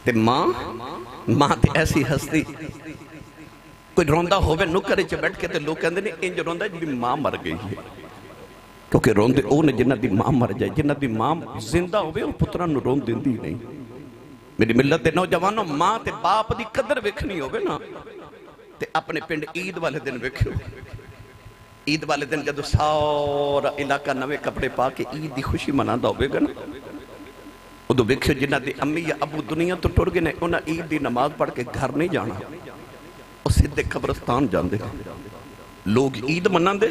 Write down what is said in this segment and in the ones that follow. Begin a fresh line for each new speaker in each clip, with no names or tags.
تے ماں تے ایسی ہستی کوئی روندا ہوئے نکرے چ بیٹھ کے تے لوگ کہندے نے انج روندا جی ماں مر گئی ہے کیونکہ روندے او نے جنہ دی ماں مر جائے جنہ دی ماں زندہ ہوئے وہ پترہ نو رون دیندی نہیں میری ملت دے نوجوانوں ماں تے باپ دی قدر ویکھنی ہوئے نا تے اپنے پنڈ عید والے دن ویکھو عید والے دن جدو سارا علاقہ نوے کپڑے پا کے عید دی خوشی مناندہ ہوئے گا نا ادو ویکھو جنہ دی امی یا ابو دنیا تو ٹر گئے نے انہاں عید دی نماز پڑھ کے گھر نہیں جانا اور سدھے قبرستان جاندے لوگ عید مناندے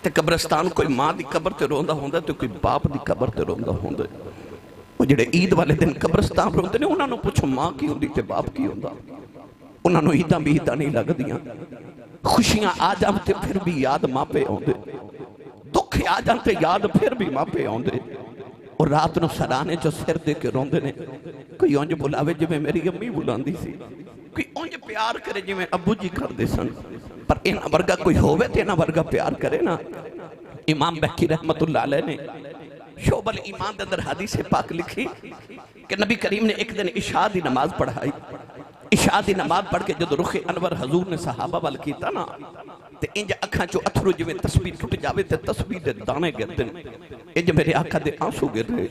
تے قبرستان کوئی ماں دی قبر تے روندہ ہوندہ تے کوئی باپ دی قبر تے روندہ ہوندہ وہ جڑے عید والے دن قبرستان روندے نے انہاں نو پوچھو ماں کی ہوندی تے باپ کی ہوندہ انہاں نو عیداں بھی عیداں نہیں لگ دیاں خوشیاں آ جانتے پھر بھی یاد ماں پہ ہوندے دکھ آ جانتے یاد پھر بھی ماں پہ ہوندے اور رات نو سرانے جو سر دے کے روندے نے کوئی اونج بلاوے جو میں میری امی بلاندی سی کوئی اونج پیار کرے جو میں ابو جی کر دے سن پر انہاں ورگا کوئی ہووے تے انہاں ورگا پیار کرے نا امام بہکی رحمت اللہ علیہ نے شعب الایمان دے اندر حدیث پاک لکھی کہ نبی کریم نے ایک دن عشاء دی نماز پڑھائی عشاء دی نماز پڑھ کے جدو رخ انور حضور نے صحابہ وال کیتا نا تے انج اکھاں چو اتھرو جو میں تسبیح ٹوٹ جاوے تے تسبیح دے دانے گرتے ہیں انج میرے آقا دے آنسو گر رہے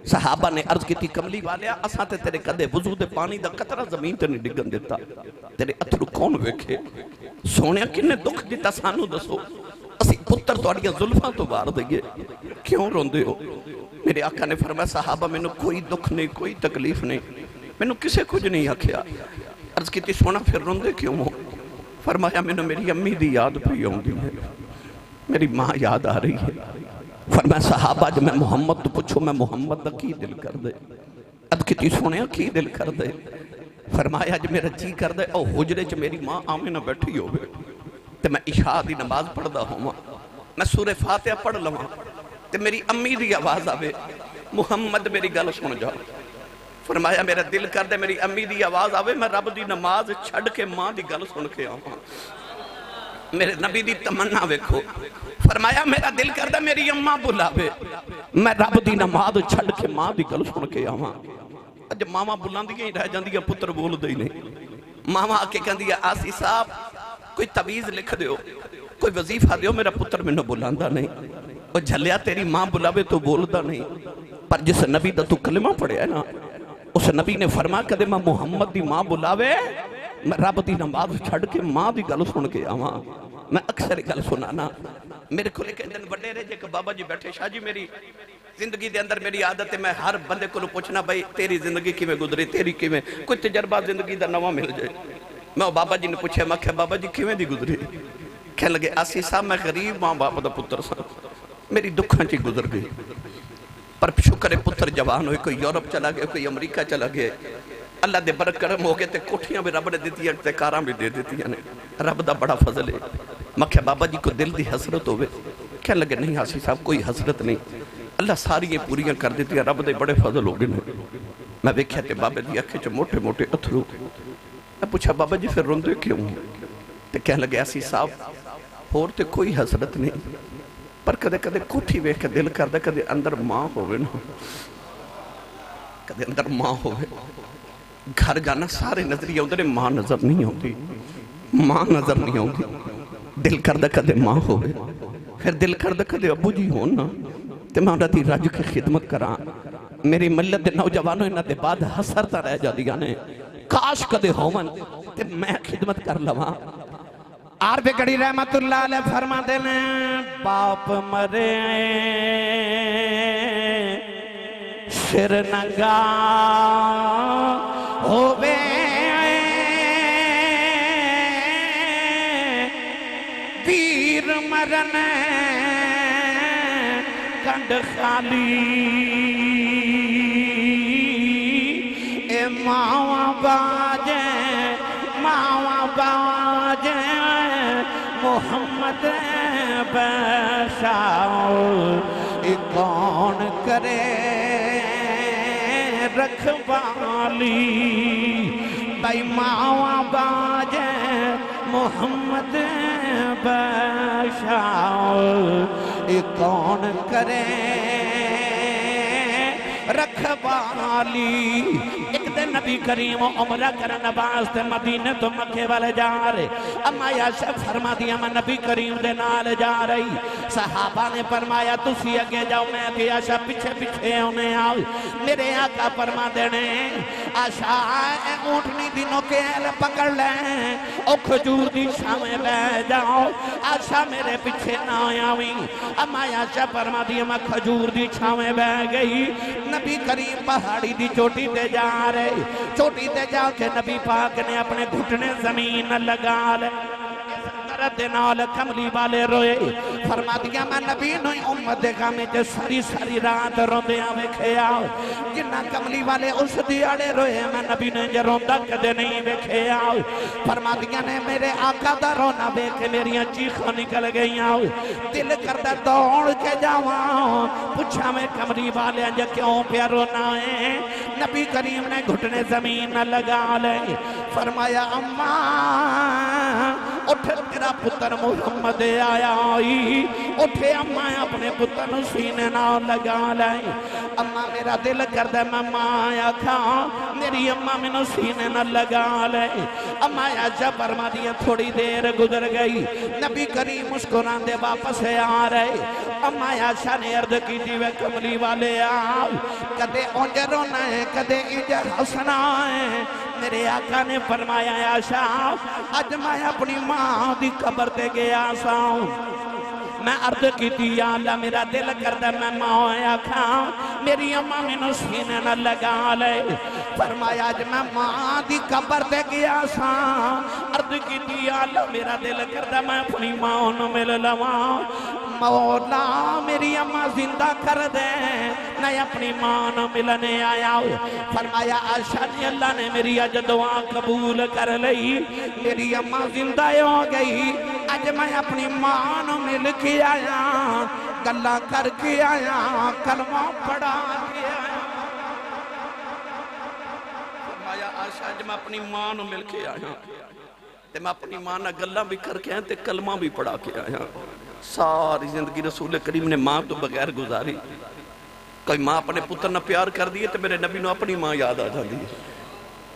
صحابہ نے عرض کی تھی کملی والیا اساں تے تیرے کدے وضو دے پانی دا قطرہ زمین تے نہیں ڈگن دیتا تیرے اتھرو کون ویکھے سونے کنے دکھ دیتا سانو دسو اسی پتر توڑیاں ظلفاں تو بار دئیے کیوں روندے ہو میرے آقا نے فرمایا صحابہ میں نے کوئی دکھ نہیں کوئی تکلیف نہیں میں نے کسے کچھ نہیں آکھیا عرض کی تھی سونا پھر روندے کیوں ہو فرمایا میں نے میری امی دی یاد پہ ہوندی ہے میری ماں یاد آ رہی ہے فرمایا صحابہ جب میں محمد تو پوچھو میں محمد دا کی دل کر دے عرض کی تھی سونے کی دل کر دے فرمایا جب میرا جی کر دے او حجرے چ میری ماں آمینہ بیٹھی ہوئے تے میں عشاء دی نماز پڑھ دا ہوں میں سورہ فاتحہ پڑھ لواں تے میری امی دی آواز آوے محمد میری گل سن جاؤ فرمایا میرا دل کر دے میری امی دی آواز آوے میں رب دی نماز چھڑ کے ماں دی گل سن کے آواں میرے نبی دی تمنا ویکھو فرمایا میرا دل کر دے میری اماں بلاوے میں رب دی نماز چھڑ کے ماں دی گل سن کے آواں جب ماما بلاندیاں ہی رہ جاندیاں پتر بول دے نہیں ماما آکے کہندیا آسی صاحب کوئی تعویذ لکھ دیو کوئی وظیفہ دیو میرا پتر میں نے بلاندا نہیں اور جھلیا تیری ماں بلاوے تو بولدا نہیں پر جس نبی دا تو کلمہ پڑھیا ہے نا اس نبی نے فرما کدے میں محمد دی ماں بلاوے میں رب دی نماز چھڑ کے ماں دی گل سن کے آواں میں اکثر گل سنانا میرے کو لے کے دن بڑے رہے جے کہ بابا جی بیٹھے شاہ جی میری زندگی دے اندر میری عادت ہے میں ہر بندے کو پوچھنا بھائی تیری زندگی کی میں گزری تیری کی میں کوئی تجربہ زندگی دا نواں مل جائے میں بابا جی نے پوچھے میں کہ بابا جی کیویں دی گزری کہنے لگے آسی صاحب میں غریب ماں باپ دا پتر سا میری دکھاں چی گزر گئی پر شکر پتر جوان ہوئے کوئی یورپ چلا گئے کوئی امریکہ چلا گئے اللہ دے برک کرم ہو گئے تے کوٹھیاں بھی رب نے دیتی ہیں تے کاراں بھی دے دیتی ہیں رب دا بڑا فضل ہے میں کہ بابا جی کو دل دی حسرت ہوئے کہنے لگے نہیں آسی صاحب کوئی حسرت نہیں اللہ ساری یہ پوریاں کر دیتی ہیں رب دے بڑے فضل ہو گئے میں ویکھیا تے بابے دی اکھے چ موٹے موٹے اتھرو میں پوچھا بابا جی پھر روندے کیوں تے کہنے لگے آسی صاحب اور تے کوئی حسرت نہیں پر کدے کدے کوٹھی ویکھ کے دل کردا کدے اندر ماں ہوئے نا کدے اندر ماں ہوئے گھر جانا سارے نظریہ ہوندے نے ماں نظر نہیں ہوندی ماں نظر نہیں ہوندی دل کردہ کدے ماں ہوئے پھر دل کردہ کدے ابو جی ہونا تے میں انہاں دی رج کی خدمت کراں میری ملت دے نوجوانوں انہاں دے بعد حسرتا رہ جاندیاں نے کاش کدے ہوون تے میں خدمت کر لواں عارف گڑھی رحمت اللہ علیہ فرما دینے باپ مرے سر ننگا ہووے ویر مرن کنڈ خالی اے ماواں باجے محمد بشاؤ کون کرے رکھوالی بھائی ماواں باجے محمد بشاؤ کون کرے رکھوالی ایک دن
نبی کریم عمرہ کرن واسطے مدینے تو مکے والے جا رہے اما عائشہ فرما دیا میں نبی کریم دے نال جا رہی صحابہ نے فرمایا تسی اگے جاؤ میں کہ عائشہ پیچھے پیچھے ہونے آؤ میرے آقا فرما دینے عائشہ اونٹنی دنوں کے اہل پکڑ لیں او کھجور دی شامیں بہ جاؤ عائشہ میرے پیچھے نہ آویں اما عائشہ فرما دیا میں کھجور دی چھاویں بہ گئی نبی کریم پہاڑی دی چوٹی تے جا رہے چوٹی تے جا کے نبی پاک نے اپنے گھٹنے زمین لگا لے نال کملی والے روئے فرما دیا میں نبی نوی امت دے غامے تے ساری ساری رات روندے آوے کھیا جنہ کملی والے اس دیاڑے روئے میں نبی نے جے روندہ کدے نہیں بے کھیا فرما دیا نے میرے آقا دا رونا بے کے میریاں چیخوں نکل گئیاں دل کردہ دوڑ کے جاواں پوچھا میں کملی والے جے کیوں پیا رونا ہے نبی کریم نے گھٹنے زمین لگا لے فرمایا اماں اٹھ تیرا پتر محمد آیا آئی اٹھے اماں اپنے پتر سینے نہ لگا لائیں اماں میرا دل کردہ میں ماں آیا کھا میری اماں میں نو سینے نہ لگا لائیں اماں عائشہ فرما دیا تھوڑی دیر گزر گئی نبی کریم مسکران دے واپس آ رہے اماں عائشہ نے عرض کی تھی وہ کملی والے آؤ کدے اونجے رونا ہے کدے انجے ہسنا ہے میرے آقا نے فرمایا عائشہ اج میں اپنی ماں دی قبر تے گیا ساؤں میں عرض کی تھی یا اللہ میرا دل کردہ میں ماں آیا کھا میری اماں میں نو سینے نہ لگا لے فرمایا اج میں ماں دی قبر تے گیا ساؤں عرض کی تھی یا اللہ میرا دل کردہ میں اپنی ماں نو مل لواں مولا میری اماں زندہ کر دے میں اپنی ماں نو ملنے آیا فرمایا عائشہ جی اللہ نے میری اج دعا قبول کر لئی میری اماں زندہ ہو گئی اج میں اپنی ماں نو مل کے آیا گلہ کر کے آیا کلمہ پڑھا کے آیا فرمایا عائشہ جی میں اپنی ماں نو مل کے آیا تے میں اپنی ماں نہ گلہ بھی کر کے آیا تے کلمہ بھی پڑھا کے آیا ساری زندگی رسول کریم نے ماں تو بغیر گزاری کوئی ماں اپنے پتر نہ پیار کر دیئے تو میرے نبی نو اپنی ماں یاد آ جا دی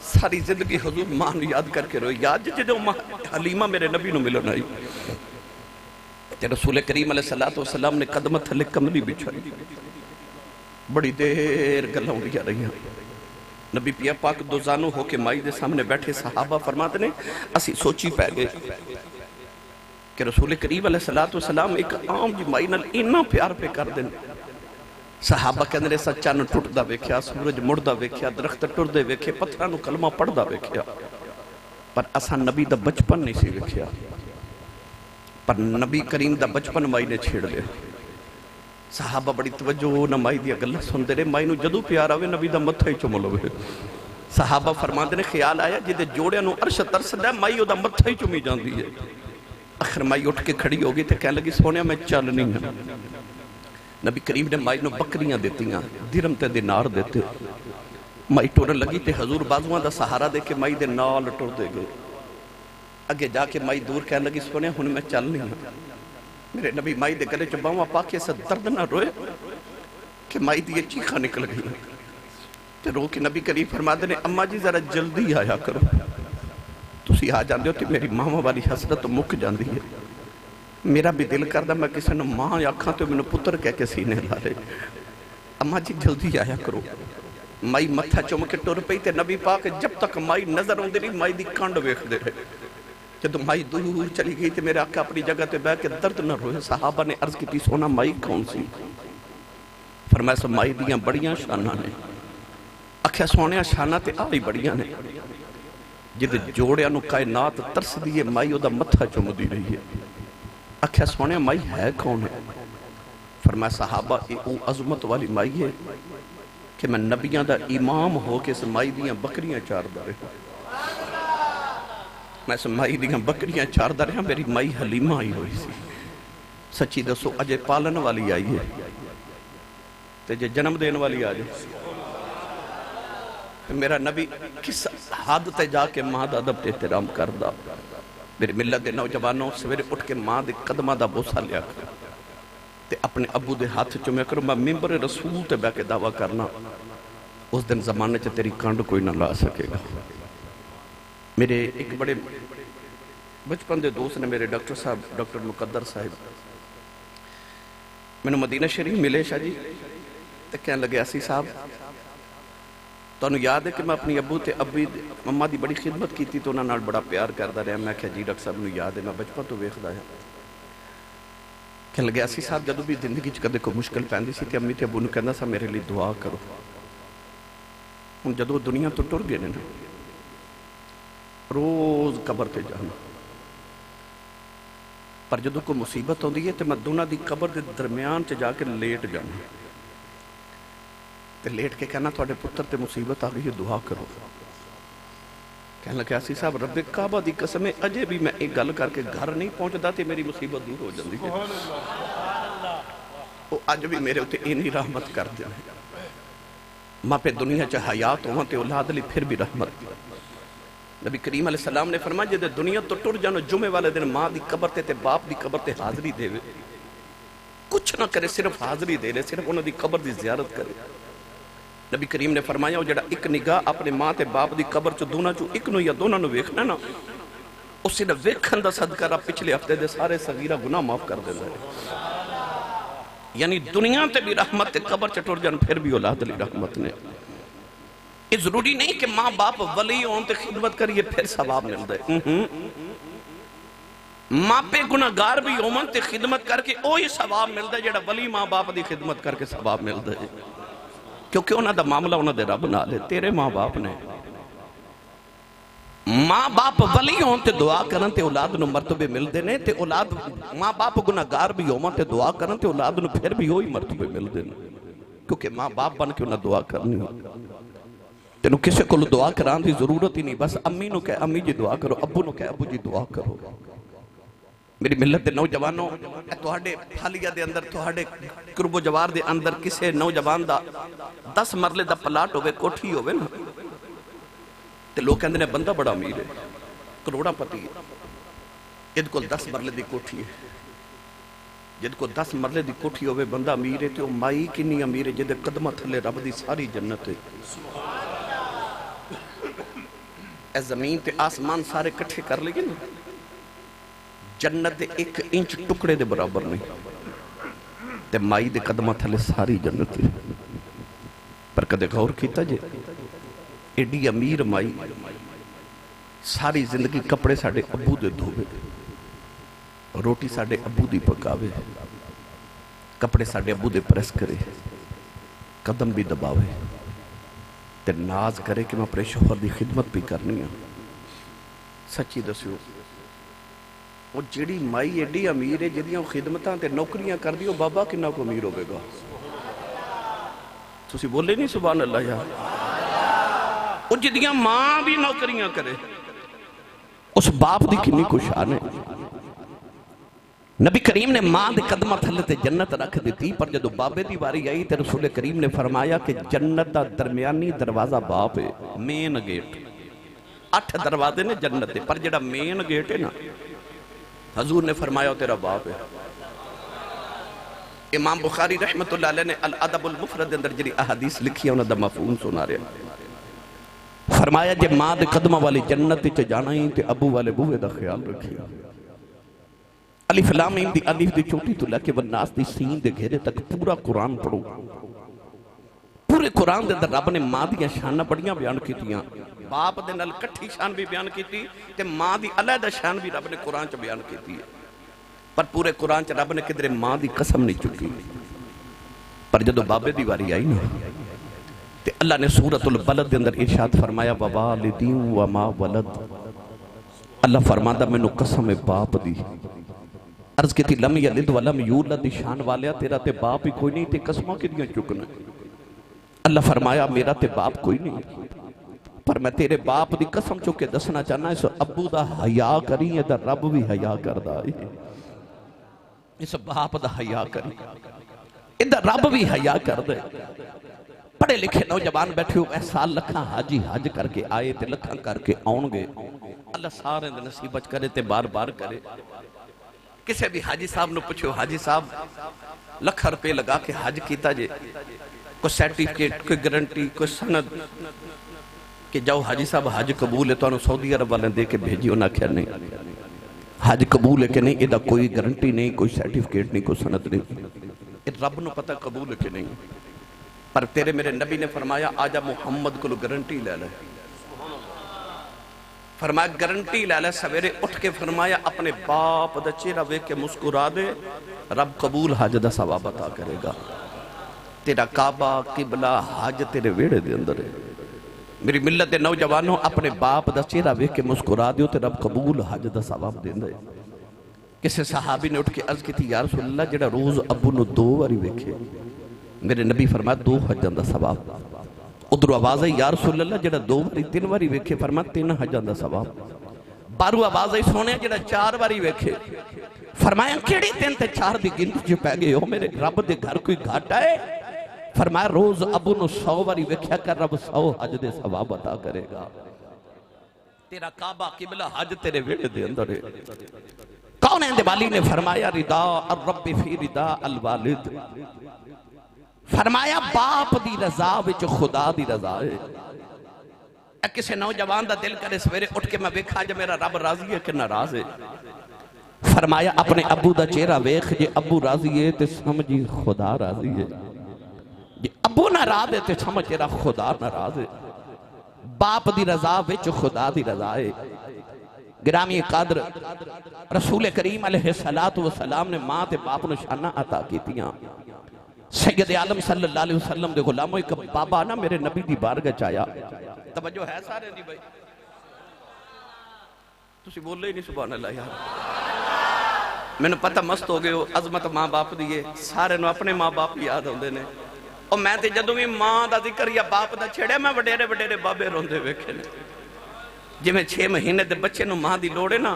ساری زندگی حضور ماں نو یاد کر کے روئی یاد جو ماں حلیمہ میرے نبی نو ملو نہیں کہ رسول کریم علیہ السلام نے قدم تھلے کملی بچھائی بڑی دیر گلوں لیا رہی ہیں نبی پیا پاک دوزانو ہو کے مائی دے سامنے بیٹھے صحابہ فرماتے نے اسی سوچی پہ گئے کہ رسول کریم علیہ السلام ایک عام جی مائی نال اینا پیار پہ کر دیں صحابہ کے اندرے سچا نو ٹوٹ دا ویکھیا سورج مڑ دا ویکھیا درخت ٹر دے ویکھے پتھرہ نو کلمہ پڑھ دا ویکھیا پر اساں نبی دا بچپن نہیں سی ویکھیا پر نبی کریم دا بچپن مائی نے چھیڑ لیا صحابہ بڑی توجہ نہ مائی دیا گلہ سن دے رہے مائی نو جدو پیار آوے نبی دا متھا ہی چملو ہوئے صحابہ فرمان دے نے خیال آیا جدے جوڑے نو عرش ترس دے مائی او دا متھا ہی چمی جان دی ہے آخر مائی اٹھ کے کھڑی ہوگی تے کہنے لگی سونے میں چل نہیں ہے نبی کریم نے مائی نو بکریاں دیتی ہیں درم تے دینار دیتے مائی ٹورن لگی تے حضور بازوان دا سہارا دے کے مائی دے نال ٹور دے گئے اگے جا کے مائی دور کہنے لگی سونے ہن میں چل نہیں ہے میرے نبی مائی دے گلے چباواں پاکے سے درد نہ روئے کہ مائی دی یہ چیخہ نکل گئی تے رو کے نبی کریم فرما دے نے اماں جی ذرا جلدی آیا کرو تسی آ جاندے ہو تے میری ماں والی حسرت مک جاندی ہے میرا بھی دل کردہ میں کسی نے ماں یا کھاں تو میں نے پتر کہہ کے سینے لا لے اماں جی جلدی آیا کرو مائی متھا چوم کے ٹور پئی تے نبی پاک جب تک مائی نظر ہوندے نہیں مائی دی کانڈ ویکھ دے رہے جب مائی دور چلی گئی تے میرے آقا اپنی جگہ تے بیٹھ کے درد نہ روئے صحابہ نے عرض کی تھی سونا مائی کون سی فرمایا سو مائی دیاں بڑیاں شانہ نے اکھیا سونے شانہ تے آئی بڑیاں نے جدے جوڑے انو کائنات ترس دیئے مائی او دا متھا چوم دی رہی ہے اکھیا سونے مائی ہے کون ہے فرمایا صحابہ او عظمت والی مائی ہے کہ میں نبیاں دا امام ہو کے اس مائی دیاں بکریاں چار دارے میں اس مائی دیاں بکریاں چار دارے میری مائی حلیمہ آئی ہوئی سی سچی دسو اجے پالن والی آئی ہے تے جے جنم دین والی آجے میرا نبی کس حد تے جا کے ماں دا ادب تے احترام کردہ میری ملت دے نوجوانوں سویرے اٹھ کے ماں دے قدمہ دا بوسہ لیا کر تے اپنے ابو دے ہاتھ چومیا کرو میں ممبر رسول تے بے کے دعویٰ کرنا
اس دن زمانے چ تیری کنڈ کوئی نہ لا سکے گا. میرے ایک بڑے بچپن دے دوست نے میرے ڈاکٹر صاحب ڈاکٹر مقدر صاحب میں مدینہ شریف ملے شاہ جی تو کہنے لگے اسی صاحب تانوں یاد ہے کہ میں اپنی ابو تے ابی مما دی بڑی خدمت کیتی تو انہاں نال بڑا پیار کردا رہا. میں کہا جی ڈاکٹر صاحب نوں یاد ہے میں بچپن تو ویکھدا ہاں. کہنے لگے اسی صاحب جدوں بھی زندگی چ کدے کوئی مشکل پیندی سی تے امی تے ابو نوں کہندا سا میرے لیے دعا کرو. ہن جدوں دنیا تو ٹر گئے نے نا روز قبر تے جانا پر جدوں کوئی مصیبت ہوندی ہے تے میں دونوں دی قبر دے درمیان چ جا کے لیٹ جانا تے لیٹ کے کہنا تواڈے پتر تے مصیبت آ گئی ہے دعا کرو. کہنے لگا اسی صاحب رب کعبہ دی قسم ہے اجے بھی میں ایک گل کر کے گھر نہیں پہنچدا تے میری مصیبت دور ہو جاندی ہے. وہ اج بھی میرے اوتے اینی رحمت کر دے ماں پہ دنیا چ حیات ہواں تے اولاد لئی پھر بھی رحمت. نبی کریم علیہ السلام نے فرمایا جدے دنیا تو ٹر جانو جمعے والے دن ماں دی قبر تے باپ دی قبر تے حاضری دے کچھ نہ کرے صرف حاضری دے لے صرف انہاں دی قبر دی زیارت کرے. نبی کریم نے فرمایا وہ جڑا ایک نگاہ اپنے ماں تے باپ دی قبر چ دونوں چوں ایک نو یا دونوں نو ویکھنا نا اس صرف ویکھن دا صدقہ رب پچھلے ہفتے دے سارے صغیرہ گناہ معاف کر دیندا ہے. یعنی دنیا تے بھی رحمت تے قبر چ ٹر جان پھر بھی اولاد لی رحمت نے. یہ ضروری نہیں کہ ماں باپ ولی ہون تے خدمت کریے پھر ثواب ملدا ہے. ماں پہ گناہگار بھی ہون تے خدمت کر کے اوہی ثواب ملدا ہے جڑا ولی ماں باپ دی خدمت کر کے ثواب ملدا ہے. کیونکہ انہاں دا معاملہ انہاں دے رب نال ہے. تیرے ماں باپ نے ماں باپ ولی ہون تے دعا کرن تے اولاد نو مرتبے ملدے نے تے اولاد ماں باپ گناہگار بھی ہون تے دعا کرن تے اولاد نو پھر بھی وہی مرتبے ملدے نے. کیونکہ ماں باپ بن کے انہاں دعا کرنی ہو. تینوں کسے کو دعا کران دی ضرورت ہی نہیں. بس امی نو کہے امی جی دعا کرو ابو نو کہے ابو جی دعا کرو. میری ملت دے نوجوانوں تہاڈے حالیہ دے اندر تہاڈے قرب و جوار دے اندر کسے نوجوان دا 10 مرلے دا پلاٹ ہوئے کوٹھی ہوئے نا تے لوگ کہندے نے بندہ بڑا امیر ہے کروڑا پتی ہے جد کو 10 مرلے دی کوٹھی ہے. جد کو 10 مرلے دی کوٹھی ہوئے بندہ امیر ہے تے وہ مائی کنی امیر ہے جد قدمہ تھلے رب دی ساری جنت ہے. اے زمین تے آسمان سارے کٹھے کر لئے نا جنت دے 1 انچ ٹکڑے دے برابر نہیں تے مائی دے قدمہ تھلے ساری جنت ہے. پر کدے غور کیتا جے ایڈی امیر مائی ساری زندگی کپڑے ساڑے ابو دے دھوے روٹی ساڑے ابو دی پکاوے کپڑے ساڑے ابو دے پریس کرے قدم بھی دباوے تے ناز کرے کہ میں اپنے شوہر دی خدمت بھی کرنی ہے. سچی دسیو وہ جیڑی مائی ایڈی امیر ہے جدیاں خدمتاں تے نوکریاں کر دیو بابا کنہ کو امیر ہوگے گا. تسی بولے نہیں سبحان اللہ یار. وہ جدیاں ماں بھی نوکریاں کرے اس باپ دی کنی کو شان ہے. نبی کریم نے ماں دے قدمہ تھلے تے جنت رکھ دیتی پر جدو بابے دی باری آئی تے رسول کریم نے فرمایا کہ جنت دا درمیانی دروازہ باپ ہے مین گیٹ. 8 دروازے نے جنت دے پر جڑا مین گیٹ ہے نا حضور نے فرمایا تیرا باپ ہے. امام بخاری رحمت اللہ علیہ نے الادب المفرد اندر جڑی احادیث لکھی ہے انہاں دا مفہوم سنا رہے فرمایا جے ماں دے قدمہ والی جنت چ جانا ہی تے ابو والے بوئے دا خیال رکھے. الف لام میم دی الف دی چھوٹی تو لے کے والناس دی سین دے گھیرے تک پورا قرآن پڑھو. پورے قرآن دے اندر رب نے ماں دیاں شانہ بڑیاں بیان کیتیاں باپ دے نال کٹھی شان بھی بیان کیتی تے ماں دی علیحدہ شان بھی رب نے قرآن چ بیان کیتی ہے. پر پورے قرآن چ رب نے کدھر ماں دی قسم نہیں چکی. پر جدو بابے دی واری آئی نا تے اللہ نے سورۃ البلد دے اندر ارشاد فرمایا ووالدین وما ولد. اللہ فرماتا میں نو قسم باپ دی. عرض کی تھی لم یلد ولم یولد شان والیا تیرا تے باپ ہی کوئی نہیں تے قسموں کی دیاں چکنا. اللہ فرمایا میرا تے باپ کوئی نہیں پر میں تیرے باپ دی قسم چکے دسنا چاہنا اس ابو دا حیا کری ادھر رب بھی حیا کردہ اس باپ دا حیا کری ادھر رب بھی حیا کردہ. پڑھے لکھے نوجوان بیٹھے ہو سال لکھاں حاجی حج کر کے آئے تے لکھاں کر کے آؤں گے اللہ سارے دے نصیبت کرے تے بار بار کرے. کسے بھی حاجی صاحب نو پوچھو حاجی صاحب لکھا روپے لگا کے حج کیتا جے
کوئی سرٹیفکیٹ، کوئی گارنٹی، کوئی سند کہ جاؤ حاجی صاحب حج قبول ہے تو انہوں سعودی عرب والے دے کے بھیجی، انہاں کیا نہیں حج قبول ہے کہ نہیں، یہ کوئی گارنٹی نہیں، کوئی سرٹیفکیٹ نہیں، کوئی سند نہیں، یہ رب نو پتہ قبول ہے کہ نہیں۔ پر تیرے میرے نبی نے فرمایا آجا محمد کو گارنٹی لے لے، فرمایا گارنٹی لے لے، سویرے اٹھ کے فرمایا اپنے باپ دا چہرہ ویکھ کے مسکرا دے، رب قبول حج دا ثواب عطا کرے گا۔ تیرا کعبہ قبلہ حج تیرے ویڑے دے اندر ہے۔ میری ملت دے نوجوانوں اپنے باپ دا چہرہ ویکھ کے مسکرا دیو تے رب قبول حج دا ثواب دیندا ہے۔ کسی صحابی نے اٹھ کے عرض کی تھی یا رسول اللہ جڑا روز ابو نو 2 باری ویکھے، میرے نبی فرمایا 2 حجاں دا ثواب۔ ادھر آواز ہے یا رسول اللہ جڑا 2 باری 3 باری ویکھے، فرمایا 3 حجاں دا ثواب۔ بارو آواز ہے سونے جڑا 4 باری ویکھے، فرمایا کیڑی 3 تے 4 دی گنتی جو پہ گئے ہو، میرے رب دے گھر کوئی گھاٹا ہے؟ فرمایا روز ابو نو 100 باری ویکھیا کر، رب 100 حج دے ثواب عطا کرے گا۔ تیرا کعبہ قبلہ حج تیرے ویڑے دے اندر ہے۔ کون ہے والی نے فرمایا رضا الرب فی رضا الوالد، فرمایا باپ دی رضا وچ خدا دی رضا ہے۔ اے کسے نوجوان دا دل کرے سویرے اٹھ کے میں ویکھا جے میرا رب راضی ہے کہ ناراض ہے، فرمایا اپنے ابو دا چہرہ ویکھ، جے ابو راضی ہے تے سمجھی خدا راضی ہے، جے ابو ناراض ہے تے سمجھ تیرا خدا ناراض ہے۔ باپ دی رضا وچ خدا دی رضا ہے۔ گرامی قدر رسول کریم علیہ السلام نے ماں تے باپ نے شانہ عطا کیتیاں۔ سید عالم صلی اللہ علیہ وسلم دے غلاموں ایک بابا نا میرے نبی دی بارگاہ چایا، توجہ ہے سارے دی بھائی، تسی بولے ہی نہیں سبحان اللہ یار، میں نے پتہ مست ہو گئے ہو عظمت ماں باپ دیئے، سارے نو اپنے ماں باپ یاد ہوندے نے، اور میں تے جدوں بھی ماں دا ذکر یا باپ دا چھڑے میں وڈیرے وڈیرے بابے روندے ویکھے نے، جی میں 6 مہینے دے بچے نو ماں دی لوڑے نا،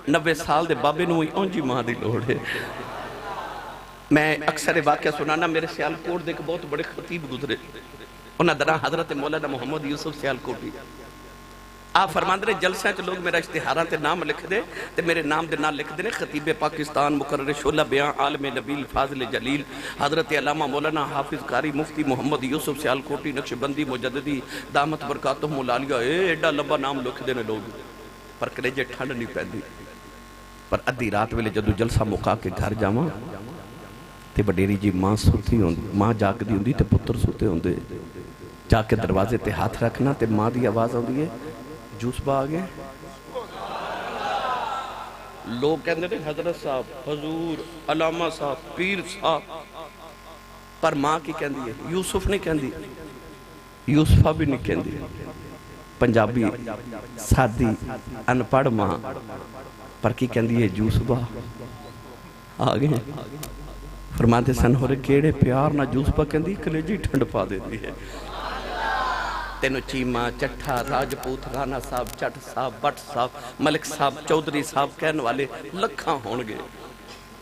90 سال دے بابے نو ہی اونجی ماں دی لوڑے۔ میں اکثر واقعہ سنانا، میرے سیالکوٹ دے ایک بہت بڑے خطیب گزرے، انہاں درہ حضرت مولانا محمد یوسف سیالکوٹی، آپ فرماندے نے جلسہ چ لوگ میرا اشتہاراں تے نام لکھ دے تے میرے نام دے نام لکھ دے خطیب پاکستان مقرر شعلہ بیان عالم نبیل فاضل جلیل حضرت علامہ مولانا حافظ قاری مفتی محمد یوسف سیالکوٹی نقشبندی مجددی دامت برکاتہم العالیہ، ایڈا لمبا نام لکھ دے نے لوگ، پر کلیجے ٹھنڈ نہیں پیندی۔ پر ادھی رات ویلے جدو جلسہ مکا کے گھر جاواں تے وڈیری جی ماں سوتی ہوندی، ماں جاگدی ہوندی تے پتر سوتے ہوندے، جا کے دروازے تے ہاتھ رکھنا تے ماں دی آواز ہوندی ہے جوس با آگے، لوگ کہندے نے حضرت صاحب، حضور، علامہ صاحب، پیر صاحب، پر ماں کی کہندی ہے یوسف نہیں کہندی، یوسفہ بھی نہیں کہندی، پنجابی سادی انپڑھ ماں، پر کی کہندی ہے جوس با آگے۔ فرماتے سن ہو رہے کیڑے پیار نہ جوس با کہندی، کلیجی ٹھنڈ پا دیتی ہے۔ تینو چیمہ، چٹھا، راجپوت، رانا صاحب، چٹ صاحب، بٹ صاحب، ملک صاحب، چودری صاحب کہنے والے لکھاں ہون گے،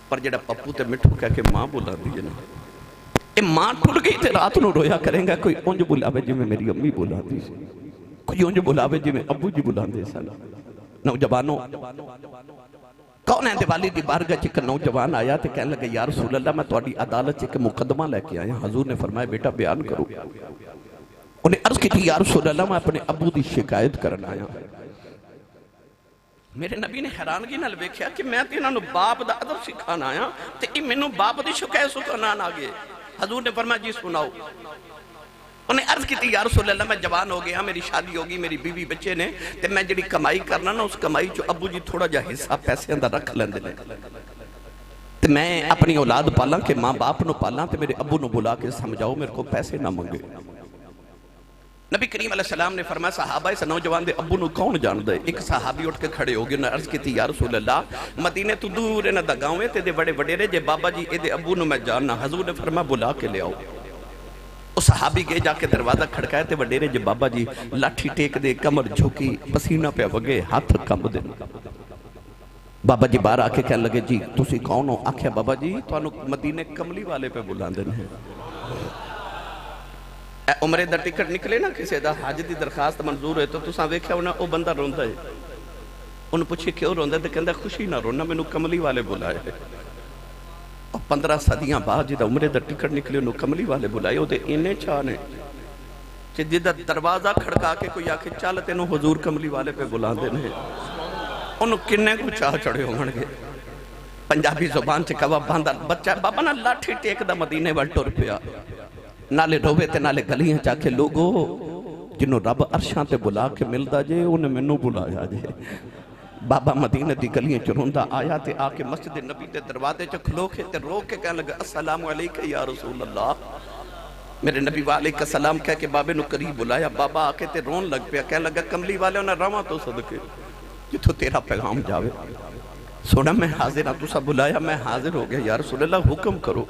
پر جڑا پپو تے مٹھو کہہ کے ماں بولا دیئے نا، اے ماں ٹھل گئی تے رات نو رویا کریں گا، کوئی اونج بلاوے جی میں میری امی بولا دی سی، کوئی اونج بلاوے جی میں ابو جی بولا دے سن۔ نوجوانوں کون ہے دیوالی دی بارگاہ چک نوجوان آیا تے کہنے لگے یا رسول اللہ میں تواڈی عدالت چک مقدمہ لے کے آیا، حضور نے فرمایا بیٹا بیان کرو۔ انہیں عرض کی تھی یا رسول اللہ میں اپنے ابو دی شکایت کرنا آیا۔ میرے نبی نے حیرانگی نال ویکھیا کہ میں تے انہاں نو باپ دا ادب سکھانا آیا تے ای مینوں باپ دی شکایت سکھانا آ گئے۔ حضور نے فرمایا جی سناؤ۔ انہیں عرض کی تھی یا رسول اللہ میں جوان ہو گیا، میری شادی ہوگی، میری بیوی بچے نے تے میں جڑی کمائی کرنا نا اس کمائی چو ابو جی تھوڑا جا حصہ پیسے اندر رکھ لیندے نے تے میں اپنی اولاد پالاں کہ ماں باپ نو پالاں تے میرے ابو نو بلا کے سمجھاؤ میرے کو پیسے نہ منگے۔ نبی کریم علیہ السلام نے فرمایا صحابہ اس نوجوان دے ابو نو کون جان دے؟ ایک صحابی اٹھ کے کھڑے ہو گئے، انہیں عرض کی تھی یا رسول اللہ مدینے تو دور نہ دا گاؤں ہے تے دے بڑے وڈیرے جے بابا جی اے دے ابو نو میں جاننا۔ حضور نے فرمایا بلا کے لے آؤ۔ اس صحابی گئے جا کے دروازہ کھڑکائے تے وڈیرے جے بابا جی لاٹھی ٹیک دے، کمر جھوکی، پسینہ پہ وگے، ہاتھ کم دے۔ بابا جی باہر آکے کہنے لگے جی تسی کون ہو؟ آکھیا بابا جی تو مدینے کملی والے پہ بلاندے ہیں۔ عمرے دا ٹکٹ نکلے نا کسی دا حج دی درخواست منظور ہے تو تساں ویکھیا ہونا او بندہ روندا ہے، انہوں پوچھے کیوں روندا ہے تو کہندا خوشی نہ رونا، مینوں کملی والے بلائے۔ اور 15 صدیاں بعد جدہ عمرے دا ٹکٹ نکلے انہوں کملی والے بلائے ہو دے انہیں چاہنے کہ جدہ دروازہ کھڑکا کے کوئی آکے چالتے انہوں حضور کملی والے پہ بلا دینے انہوں کنے کو چاہ چڑھے ہوں گے پنجابی زبان سے کہا باندھا بچہ بابا نا لاٹھی ٹیک دا مدینے وال ٹور پیا نالے روے تے نالے گلیاں چاہ کے لوگو جنہوں رب عرشان تے بلا کے ملدا جے انہیں منو بلایا جے بابا مدینہ دی گلیاں چروندہ آیا تے آکے مسجد نبی تے دروازے چا کھلو کے تے رو کے کہنے لگا السلام علیکہ یا رسول اللہ میرے نبی علیہ السلام کہہ کے بابے نو قریب بلایا بابا آکے تے رون لگ پیا کہنے لگا کملی والے انہیں رواں تو صدقے جتو تیرا پیغام جاوے سونا میں حاضر ہاں تو سا بلایا میں حاضر ہو گیا یا رسول اللہ حکم کرو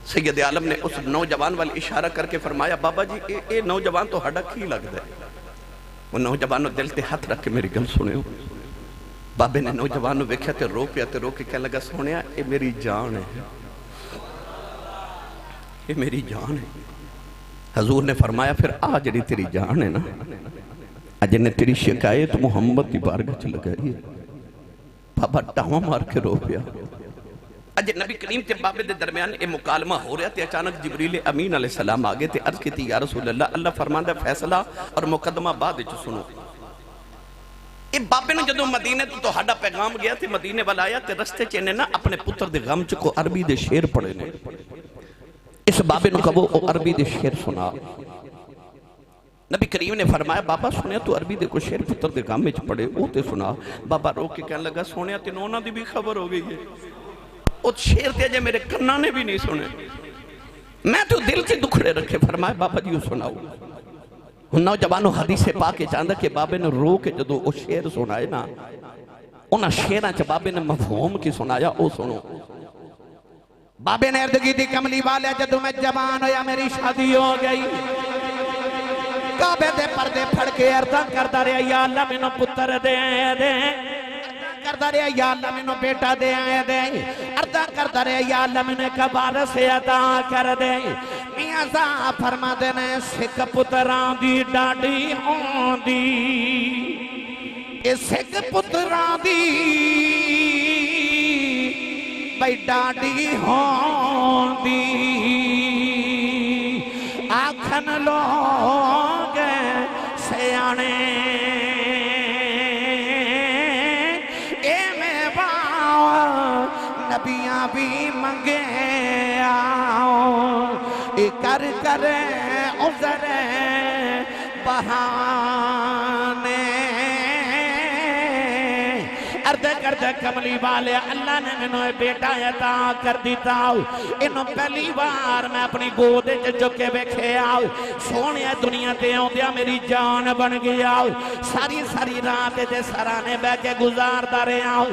سید عالم نے اس نوجوان والی اشارہ کر کے فرمایا بابا جی اے نوجوان تو ہڈا کی لگ دے وہ نوجوانوں دل تے ہاتھ رکھ کے میری گل سنے ہو بابے نے نوجوانوں ویکھیا تے رو پیا تے رو کے کہنے لگا سونیا اے میری جان ہے یہ میری جان ہے حضور نے فرمایا پھر آج جڑی تیری جان ہے نا اج نے تیری شکایت محمد کی بارگاہ چ لگائی ہے بابا ٹاواں مار کے رو پیا اج نبی کریم تے بابے دے درمیان اے مکالمہ ہو رہا تے اچانک جبریل امین علیہ السلام آگے تے عرض کی تھی یا رسول اللہ فرماندہ فیصلہ اور مقدمہ بعد وچ سنو اے بابے نے جدوں مدینے تو ہڈا پیغام گیا تے مدینے والا آیا تے رستے چ نا اپنے پتر دے غم چ کو عربی دے شعر پڑھے نے اس بابے نو کہو او عربی دے شعر سنا نبی کریم نے فرمایا بابا سنیا تو عربی دے کو شعر پتر دے غم وچ پڑھے او تے سنا بابا رو کے کہنے لگا سنیا تے نونا دی بھی خبر ہو گئی ہے اس شعر تے جے میرے کنانے بھی نہیں سنے میں تو دل سے دکھڑے رکھے فرمایا بابا جی سناؤ نوجوانوں حدیث پاک کے چاندہ کہ بابے نے رو کے جدو وہ شعر سنائے نا انہاں شعران چا بابے نے مفہوم کی سنایا او سنو
بابے نے ارد کی تھی کملی والے جدو میں جوان ہویا میری شادی ہو گئی کعبے دے پردے پھڑ کے اردا کردہ رہے یا اللہ میں نو پتر دے دے کردہ رہے یا اللہ میں نو بیٹا دے دے اردا کردہ رہے یا اللہ میں نے کبار سے عطا کر دے میاں زا فرما دینے سکھ پتران دی ڈاڑی ہوں دی اے سکھ پتران دی بھائی ڈاڑی ہوں دی آکھن لوگ سیانے اے میں باؤ نبیاں بھی منگے آؤ اے کر عذر بہانے عرض کردہ کملی والے اللہ نے انہوں بیٹا عطا کر دیتا ہوں انہوں پہلی بار میں اپنی گود چکے بیکھے آؤ سونے دنیا تے ہوں دیا میری جان بن گیا آؤ ساری رات تے سرانے بے کے گزار دارے آؤ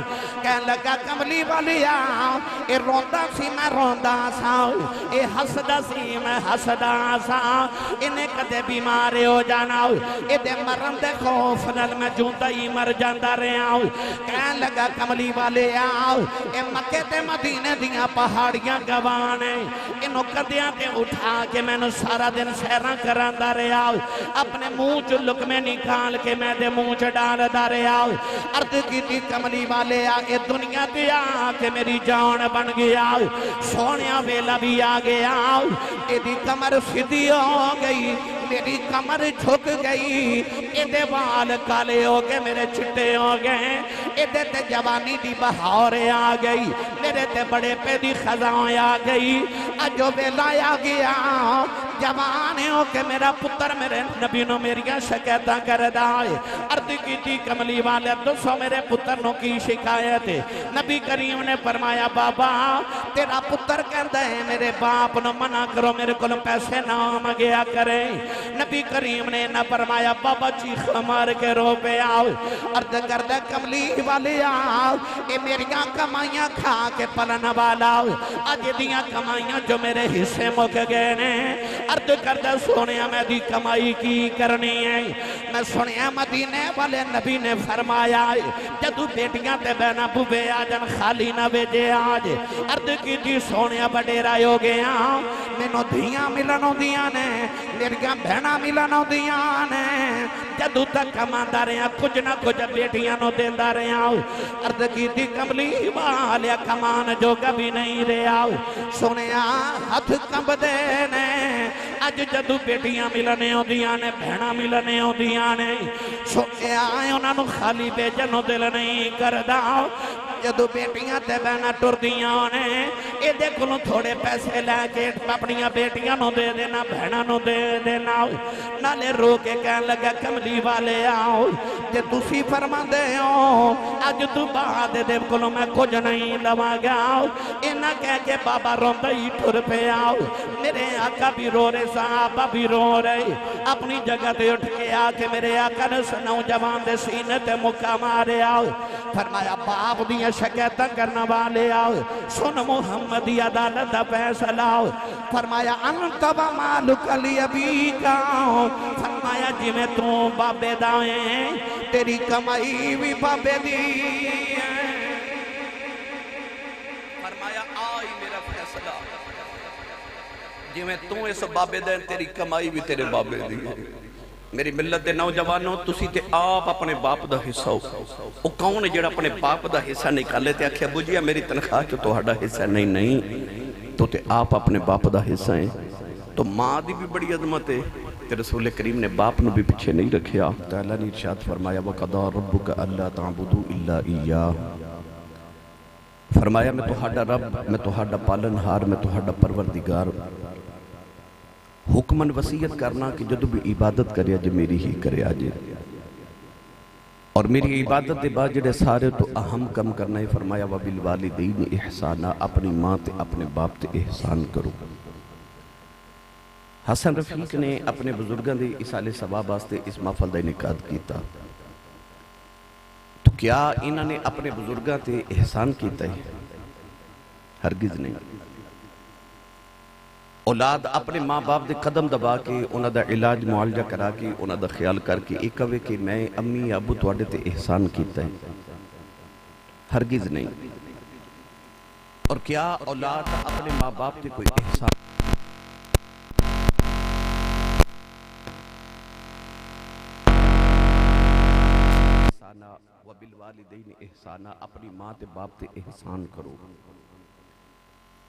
کہنے لگا کملی والی آؤ اے روندہ سی میں روندہ ساؤ اے حسدہ سی میں حسدہ ساؤ انہیں کدے بیمارے ہو جانا آؤ اے دے مرم دے خوف نل میں جوندہ ہی مر جاندہ رہے آؤ کہنے لگا کملی والے آؤ اے مکے تے مدینے دیاں پہاڑیاں گوانے انہوں کدیاں تے اٹھا کے میں نے سارا دن سیران کراندہ رہے آؤ اپنے منہ چو لکمے نکال کے میں دے منہ چو ڈال دا رہے آؤ عرض کی تھی کملی والے آگے دنیا تے آکے میری جان بن گیا آؤ سونیا ویلا بھی آگے آؤ اے دی کمر فدی ہو گئی میری کمر جھک گئی اے دے وال کالے ہو گئے میرے چھٹے ہو گئے اے دے تے جوانی دی بہارے آ گئی میرے تے بڑے پہ دی خزاں آ گئی اجو ویلا آ گیا جوانے ہو کہ میرا پتر میرے نبی نو میریاں شکایتاں کر دائے عرض کی تھی کملی والے دوسو میرے پتر نو کی شکایت ہے نبی کریم نے فرمایا بابا تیرا پتر کر دے میرے باپ نو منع کرو میرے کل پیسے نہ مگیا کرے نبی کریم نے نہ فرمایا بابا چیخ مار کے رو پہ آؤ عرض کر دے کملی والے آؤ اے میریاں کمائیاں کھا کے پلن والا آج دیاں کمائیاں جو میرے حصے مک گئے نے عرض کردہ سونیا میں دی کمائی کی کرنی ہے میں سنیا مدینے والے نبی نے فرمایا جدو بیٹیاں تے بہنا بوبے آجن خالی نہ بھیجے آج عرض کی جی سونیا بڑیرا ہو گیا مینوں دھیاں ملن ہوندیاں نے میریاں بہنا ملن ہوندیاں نے جدو تک کماندا رہیا کچھ نہ کچھ بیٹیاں نو دیندا رہیا عرض کی تھی کملی والیا کمان جو کبھی نہیں رہا سونیا ہاتھ کمب دے نے اج جدو بیٹیاں ملنے ہوندیاں نے بہنا ملنے ہوندیاں نے سونیا انہاں نو خالی بھیجن نو دل نہیں کردا جدو بیٹیاں تے بہنا ٹردیاں نے اے دے کولوں تھوڑے پیسے لے کے اپنی بیٹیاں نو دے دینا بہنا نو دے دینا نالے رو کے کہن لگا کملی والے آؤ جے تسی فرما دے ہو اج تو بعد دے کولوں میں کچھ نہیں لواں گا انہاں کہہ کے بابا روندا ہی ٹر پہ آؤ میرے آقا بھی رو رہے صحابہ بھی رو رہے اپنی جگہ تے اٹھ کے آ کے میرے آقا نے نوجوان دے سینے تے مکہ مارے آؤ فرمایا باپ دیاں شکایتاں کرنا والے آؤ سن محمدی عدالت دا فیصلہ آؤ فرمایا انت و مالک علی ابیکا فرمایا جی میں تو بابے دائیں تیری کمائی بھی بابے دی
فرمایا آئی میرا فیصلہ جی میں تو اس بابے دائیں تیری کمائی بھی تیرے بابے دی میری ملت دے نوجوانوں تسی تے آپ اپنے باپ دا حصہ ہو وہ کون ہے جڑا اپنے باپ دا حصہ نکالے تے آکھیا بجیا میری تنخواہ چو تو ہڑا حصہ نہیں تو تے آپ اپنے باپ دا حصہ ہیں تو ماں دی بھی بڑی عظمت ہے تے رسول کریم نے باپ نو بھی پیچھے نہیں رکھیا تعالیٰ نے ارشاد فرمایا وَقَضَىٰ رَبُّكَ أَلَّا تَعْبُدُوا إِلَّا إِيَّاهُ فرمایا میں تو ہڈا رب میں تو ہڈا پالن ہار میں تو ہڈا پروردگار حکمن وسیعت کرنا کہ جدو بھی عبادت کریا جو میری ہی کرے آجے اور میری عبادت دے بعد جڑے سارے تو اہم کم کرنا ہے فرمایا وَبِالْوَالِدَيْنِ احسانہ اپنی ماں تے اپنے باپ تے احسان کرو حسن رفیق نے اپنے بزرگاں دے اسال ثواب واسطے اس محفل دا انعقاد کیتا تو کیا انہوں نے اپنے بزرگاں تے احسان کیتا ہے ہرگز نہیں اولاد اپنے ماں باپ دے قدم دبا کے انہاں دا علاج معالجہ کرا کے انہاں دا خیال کر کے ایک کہے کہ میں امی ابو تواڈے تے احسان کیتا ہے ہرگز نہیں اور کیا اولاد اپنے ماں باپ تے کوئی احسان وبالوالدین احسانہ اپنی ماں تے باپ تے احسان کرو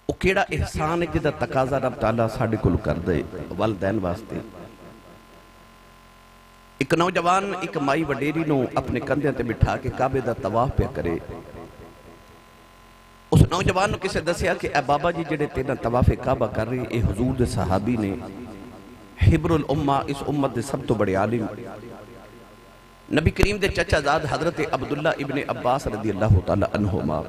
وہ کیڑا احسان ہے جدہ تقاضا رب تعالیٰ ساڑھے کل کر دے والدین واسطے ایک نوجوان ایک مائی وڈیری نو اپنے کندھے تے بٹھا کے کعبے دا طواف پہ کرے اس نوجوان نو کسے دسیا کہ اے بابا جی جڑے تینا طواف کعبہ کر رہے اے حضور دے صحابی نے حبر الامہ اس امت دے سب تو بڑے عالم نبی کریم دے چچا زاد حضرت عبداللہ ابن عباس رضی اللہ تعالی عنہما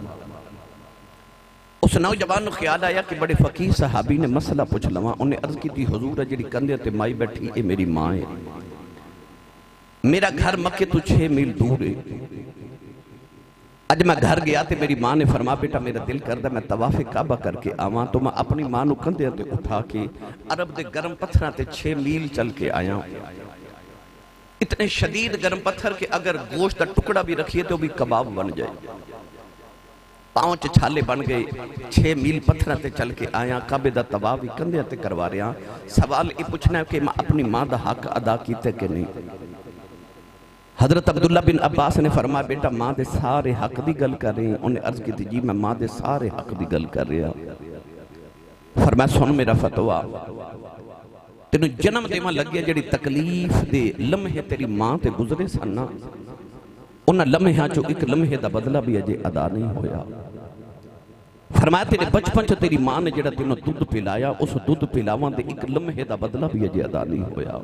اس نوجوان نو خیال آیا کہ بڑے فقیہ صحابی نے مسئلہ پوچھ لواں انہیں عرض کی تھی حضور جڑی کندھے تے مائی بیٹھی اے میری ماں ہے میرا گھر مکے تو 6 میل دور ہے اج میں گھر گیا تے میری ماں نے فرما بیٹا میرا دل کردہ میں طواف کعبہ کر کے آواں تو میں اپنی ماں نو کندھے تے اٹھا کے عرب دے گرم پتھراں تے 6 میل چل کے آیا اتنے شدید گرم پتھر کہ اگر گوشت کا ٹکڑا بھی رکھیے تو بھی کباب بن جائے پاؤں چھالے بن گئے 6 میل پتھر تے چل کے آیا کعبے دا طواف بھی کندھے تے کروا رہا سوال یہ پوچھنا ہے کہ میں اپنی ماں دا حق ادا کیتے کہ نہیں حضرت عبداللہ بن عباس نے فرمایا بیٹا ماں دے سارے حق دی گل کر رہے ہیں انہیں عرض کی تھی جی میں ماں دے سارے حق دی گل کر رہا فرمایا سن میرا فتوہ تینوں جنم دیواں لگیا جڑی تکلیف دے لمحے تیری ماں تے گزرے سننا انہاں لمحہ جو ایک لمحے دا بدلہ بھی اجے ادا نہیں ہویا فرمایا تیرے بچپن چ تیری ماں نے جڑا تینوں دودھ پلایا اس دودھ پلاواں دے ایک لمحے دا بدلہ بھی اجے ادا نہیں ہویا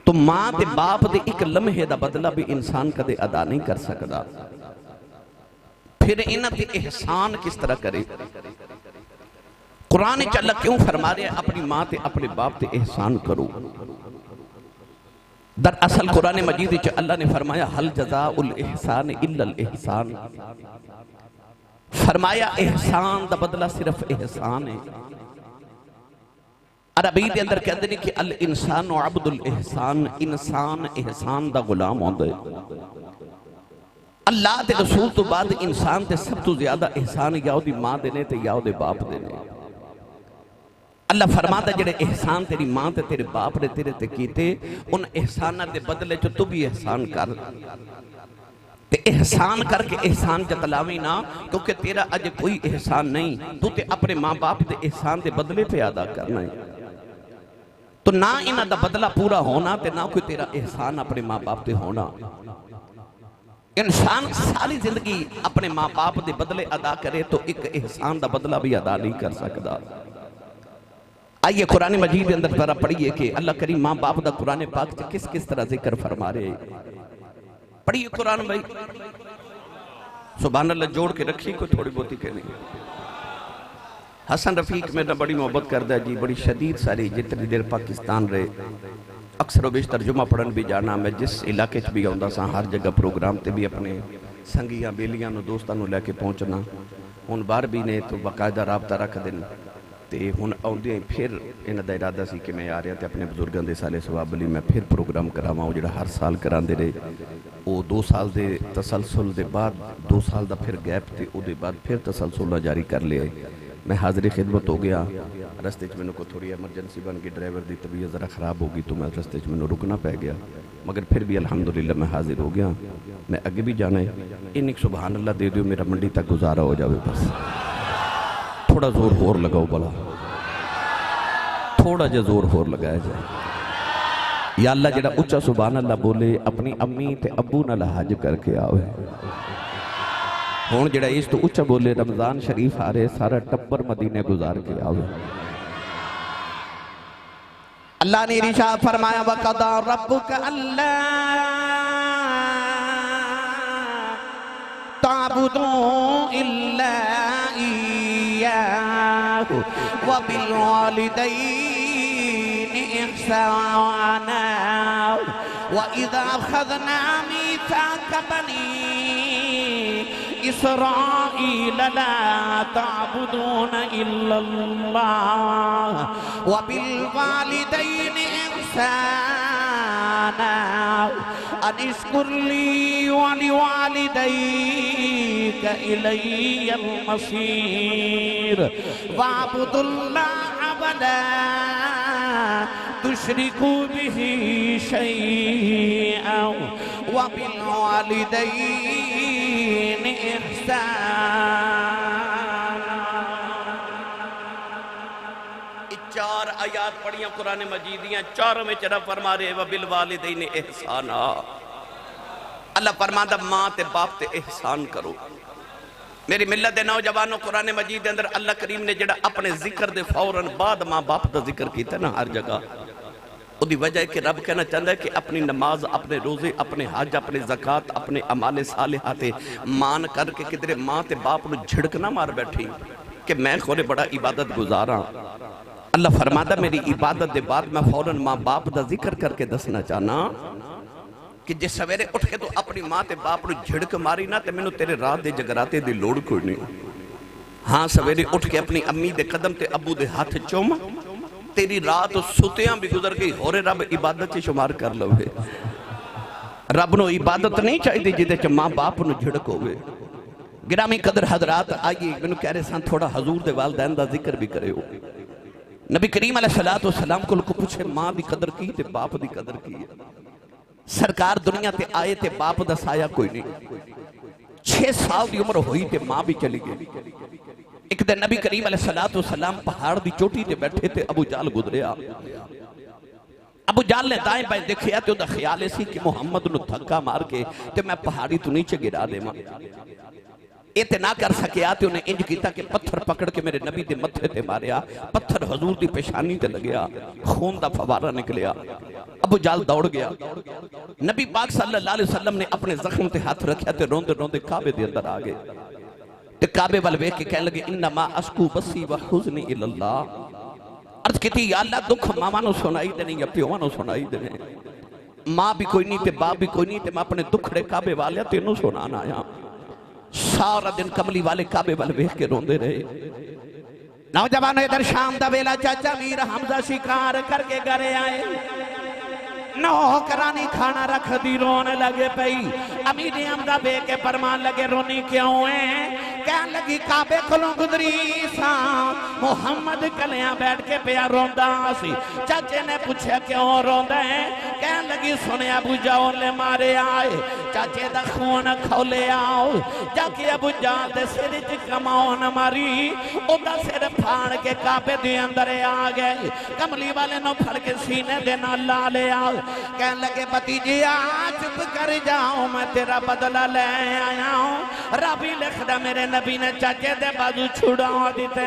تو ماں دے باپ دے ایک لمحے دا بدلہ بھی انسان کدے ادا نہیں کر سکدا پھر انہاں تے احسان کس طرح کرے قرآن اللہ کیوں فرما رہے ہیں اپنی ماں تے اپنے باپ تے احسان کرو در اصل قرآن مجید چ اللہ نے فرمایا حل جزاء الاحسان الا الاحسان فرمایا احسان دا بدلہ صرف احسان ہے
عربی دے اندر کہتے ہیں کہ الانسان عبد الاحسان، انسان احسان دا غلام ہوندے۔ اللہ دے رسول تو بعد انسان تے سب تو زیادہ احسان یا دی ماں دینے تے یا دے باپ دینے۔ اللہ فرماتا جڑے احسان تیری ماں تے تیرے باپ نے تیرے تے کیتے، ان احسانہ دے بدلے جو تو بھی احسان کر، تے احسان کر کے احسان جتلاوی نہ، کیونکہ تیرا اج کوئی احسان نہیں، تو تے اپنے ماں باپ دے احسان دے بدلے پہ ادا کرنا ہے، تو نہ انہاں دا بدلہ پورا ہونا تے نہ کوئی تیرا احسان اپنے ماں باپ تے ہونا۔ انسان ساری زندگی اپنے ماں باپ دے بدلے ادا کرے تو ایک احسان دا بدلہ بھی ادا نہیں کر سکتا۔ آئیے قرآن مجید کے اندر ذرا پڑھیے کہ اللہ کریم ماں باپ دا قرآن پاک سے کس کس طرح ذکر فرما رہے ہیں۔ پڑھیے قرآن بھائی، سبحان اللہ جوڑ کے رکھی کوئی تھوڑی بہتی کہنی۔ حسن رفیق میں نہ بڑی محبت کردہ جی، بڑی شدید ساری جتنی دیر پاکستان رہے، اکثر و بیشتر جمعہ پڑھن بھی جانا، میں جس علاقے چ بھی آؤں سا ہر جگہ پروگرام تے بھی اپنے سنگیاں بیلیاں نو دوستاں نو لے کے پہنچنا، ہن بار بھی نے تو باقاعدہ رابطہ رکھ دین تے ہن آؤندے پھر انہاں دا ارادہ سی کہ میں آ رہا تے اپنے بزرگاں دے سالے ثواب علی میں پھر پروگرام کراواں، او جڑا ہر سال کراندے رہے، او 2 سال دے تسلسل دے بعد 2 سال دا پھر گیپ تے او دے بعد پھر تسلسل جاری کر لیا۔ میں حاضر خدمت ہو گیا، رستے چ میں کو تھوڑی ایمرجنسی بن گئی، ڈرائیور دی طبیعت ذرا خراب ہو گئی تو میں رستے چ میں رکنا پہ گیا، مگر پھر بھی الحمدللہ میں حاضر ہو گیا۔ میں آگے بھی جانا ہے، انہیں سبحان اللہ دے دیو میرا منڈی تک گزارا ہو جاوے، بس تھوڑا زور ہور لگاؤ، بڑا تھوڑا جا زور ہور لگایا جائے۔ یا اللہ جڑا اچھا سبحان اللہ بولے اپنی امی تے ابو نال حج کر کے آوے، ہون جڑا اس تو اچھا بولے رمضان شریف آ رہے سارا ٹبر مدینے گزار کے آوے۔ اللہ نے ارشاد فرمایا وَقَضَى رَبُّكَ أَلَّا تَعْبُدُوا إِلَّا إِيَّاهُ وَبِالْوَالِدَيْنِ إِحْسَانًا وَإِذَا أَخَذْنَا مِيثَاقَ بَنِي إسرائيل لا تعبدون إلا الله وبالوالدين إحسانا أن اشكر لي ولوالديك إلي المصير واعبدوا الله ولا تشركوا به شيئا وبالوالدين
چار آیات پڑھیاں قرآن مجیدیاں، چاروں میں چرا فرما رہے وبالوالدین احسانا۔ اللہ فرماتا ماں تے باپ تے احسان کرو۔ میری ملت دے نوجوانوں قرآن مجید دے اندر اللہ کریم نے جڑا اپنے ذکر دے فوراً بعد ماں باپ دا ذکر کیتا نا ہر جگہ، وہ دی وجہ ہے کہ رب کہنا چاہتا ہے کہ اپنی نماز، اپنے روزے، اپنے حج، اپنے زکاة، اپنے عمال صالحات مان کر کے کدھر ماں تے باپ نو جھڑک نہ مار بیٹھی کہ میں خورے بڑا عبادت گزارا۔ اللہ فرماتا میری عبادت دے بعد میں فوراً ماں باپ دا ذکر کر کے دسنا چاہنا کہ جس سویرے اٹھ کے تو اپنی ماں تے باپ نو جھڑک ماری نہ تے میں نو تیرے رات دے جگراتے دے لوڑ کوئی نہیں۔ ہاں سویرے اٹھ کے اپنی امی دے قدم تے ابو دے ہاتھ چوم، تیری رات ستیاں بھی گزر گئی، ہورے رب عبادت سے شمار کر لوے۔ رب نو عبادت نہیں چاہی دی جدے چا ماں باپ نو جھڑک ہوئے۔ گرامی قدر حضرات آئیے میں کہہ رہے سان تھوڑا حضور دے والدین دا ذکر بھی کرے ہو۔ نبی کریم علیہ السلام کو پوچھے ماں دی قدر کی تے باپ دی قدر کی ہے۔ سرکار دنیا تے آئے تے باپ دا سایہ کوئی نہیں، 6 سال دی عمر ہوئی تے ماں بھی چلی گئی۔ ایک دن نبی کریم علیہ السلام پہاڑ دی چوٹی تے بیٹھے تے ابو جال گزریا۔ ابو جال نے دائیں بائیں دیکھیا تے دا خیال ایسی کہ محمد نو دھکا مار کے تے میں پہاڑی تو نیچے گرا دے ماں۔ اتنا کر سکیا تے انہیں انج کیتا کہ پتھر پکڑ کے میرے نبی دے متھے تے ماریا، پتھر حضور دی پیشانی تے لگیا، خون دا فوارہ نکلیا۔ ابو جال دوڑ گیا، نبی پاک صلی اللہ علیہ وسلم نے اپنے زخم تے ہاتھ رکھیا تے روندے روندے کعبے دے اندر آگئے تے کعبے والوے کے کہنے لگے انما اشکو بسی و حزنی الاللہ۔ عرض کہتی یا اللہ دکھ ماما نو سنائی دینے یا پیوہ نو سنائی دینے، ماں بھی کوئی نہیں تے باپ بھی کوئی نہیں تے میں اپنے دکھڑے کعبے والے تینوں سنانا آیا۔ سارا دن کملی والے کعبے والے بیٹھ کے روندے رہے۔
نوجوانوں ادھر شام دا ویلا چاچا میر حمزہ شکار کر کے گھرے آئے نوکرانی کھانا رکھ دی رونے لگے پئی امیر حمزہ بے کے فرمان لگے رونی کیوں ہیں کہن لگی کعبے کھلوں گزری سا محمد کلیاں بیٹھ کے پیا روندا سی چاچے نے پوچھا کیوں روندا ہے کہن لگی سنے ابو جان لے مارے آئے چاچے دا خون کھولے آؤ جا کے ابو جان دے سر وچ کماؤن ماری او دا سر پھاڑ کے کعبے دے اندر آ گئے کملی والے نو پھڑ کے سینے دے نال لا لے آؤ کہن لگے بھتیجی چپ کر جاؤ میں تیرا بدلہ لے آیا ہوں ربی لکھ دا میرے نبی نے چاچے دے بازو چھڑا دیتے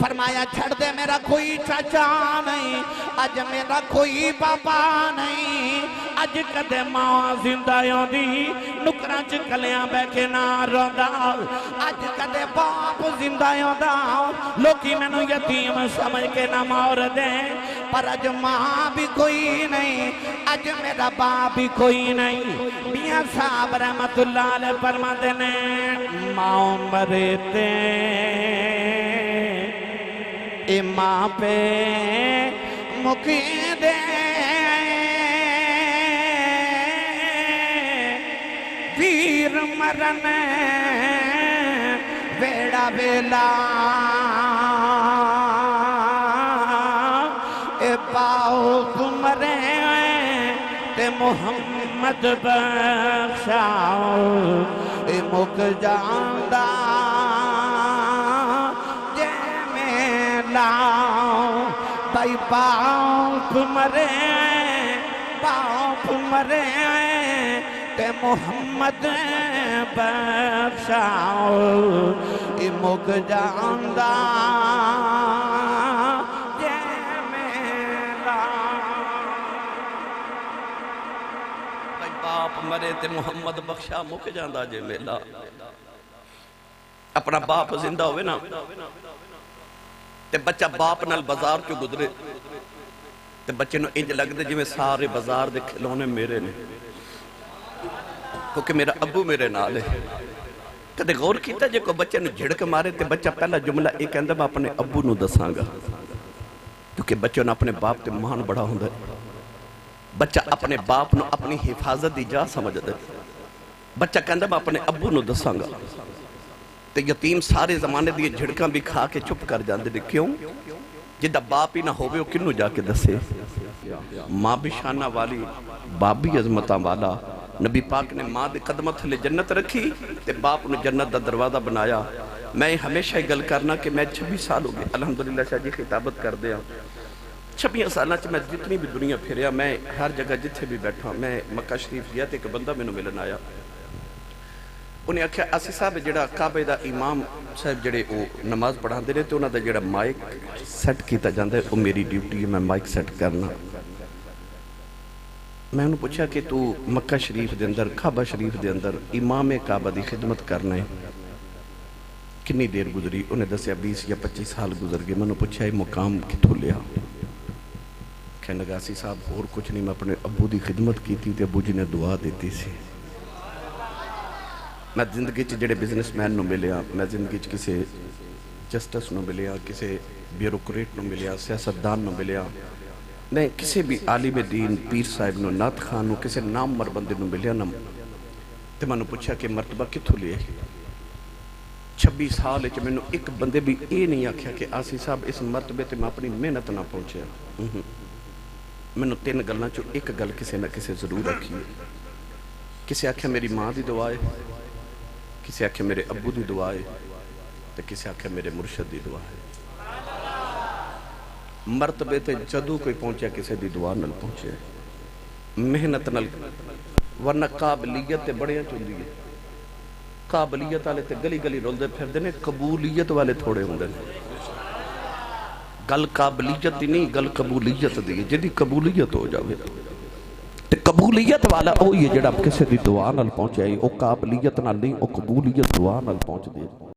فرمایا چھڑ دے میرا کوئی چاچا نہیں آج میرا کوئی بابا نہیں آج کدے ماں زندہ یوں دی نکران چکلیاں بے کے نہ روندا آج کدے باپ زندہ یوں دا لوکی میں نو یتیم سمجھ کے نہ مور دیں پر آج ماں بھی کوئی نہیں آج میرا باپ بھی کوئی نہیں میاں صاحب رحمت اللہ علیہ فرماتے نے ماں مرتے اے ماں پہ مکی دے ویر مرن بیڑا بیلا اے باپ مرے تے محمد بخشاؤ اے مک جاندہ جے میں لاؤ بھائی باپ مرے تے محمد بخشاؤ اے مک جاندہ جے میں لاؤ
بھائی باپ مرے تے محمد بخشا مک جاندہ جے میلا اپنا باپ زندہ ہوئے نا تے بچہ باپ نال بازار چو گزرے تے بچے نو انج لگ دے جی میں سارے بازار دے کھلونے میرے نے کیونکہ میرا ابو میرے نال ہے کدے غور کیتا جے کو بچے نو جھڑک مارے تے بچہ پہلا جملہ ایک اندر میں اپنے ابو نو دساں گا کیونکہ بچے نو اپنے باپ تے مان بڑا ہوندہ ہے بچہ اپنے باپ نو اپنی حفاظت دی جا سمجھ دے بچہ کہندہ میں اپنے ابو نو دساں گا تے یتیم سارے زمانے دیئے جھڑکاں بھی کھا کے چپ کر جاندے دے کیوں جدہ باپ ہی نہ ہوئے وہ کنو جا کے دسے ماں بھی شانہ والی باپ بھی عظمتاں والا نبی پاک نے ماں دے قدمت لے جنت رکھی تے باپ نے جنت دا دروازہ بنایا میں ہمیشہ گل کرنا کہ میں 26 سال ہو گئے الحمدللہ شاہ جی خطابت کر دیا 26 سالہ چھ میں جتنی بھی دنیا پھریا میں ہر جگہ جتھے بھی بیٹھا میں مکہ شریف گیا تے ایک بندہ میں نو ملن آیا انہیں آکھیا آسی صاحب جڑا کعبہ دا امام صاحب جڑے وہ نماز پڑھان دے رہے تے انہاں دا جڑا مائک سیٹ کیتا جاندہ ہے وہ میری ڈیوٹی ہے میں مائک سیٹ کرنا میں انہوں پوچھا کہ تو مکہ شریف دے اندر کعبہ شریف دے اندر امام کعبہ دی خدمت کرنا ہے کنی دیر گزری انہیں دسیا 20 یا 25 سال گزر گئے میں انہوں پوچھا یہ مقام کتھو لیا کہنے لگا سی صاحب اور کچھ نہیں میں اپنے ابو دی خدمت کی تھی تے ابو جی نے دعا دیتی سی میں زندگی چ جڑے بزنس مین نو ملیا میں زندگی چ کسے جسٹس نو ملیا کسے بیوروکریٹ نو ملیا سیاستدان نو ملیا میں کسے بھی عالم دین پیر صاحب نو نات خان نو کسے نام مر بندے نو ملیا نہ تے میں نے پوچھا کہ مرتبہ کتھوں لئے 26 سال میں نے ایک بندے بھی اے نہیں آکھیا کہ آسی صاحب اس مرتبے تے میں اپنی محنت نہ پہنچیا میں نے 3 گلنا چو ایک گل کسے نہ کسے ضرور رکھی کسے آکھیا میری ماں دی دعائے کسے آکھیا میرے ابو دی دعائے تے کسے آکھیا میرے مرشد دی دعائے مرتبے تے جدو کوئی پہنچیا کسے دی دعا نل پہنچے محنت نل ورنہ قابلیت تے بڑے چون دیئے قابلیت والے تے گلی گلی رول دے پھر دینے قبولیت والے تھوڑے ہوں دے گل قابلیت ہی نہیں گل قبولیت دیئے جدی قبولیت ہو جاوے تے قبولیت والا وہ یہ جڑا کسے دی دعا نل پہنچے او قابلیت نل نہیں او قبولیت دعا نل پہنچ دیئے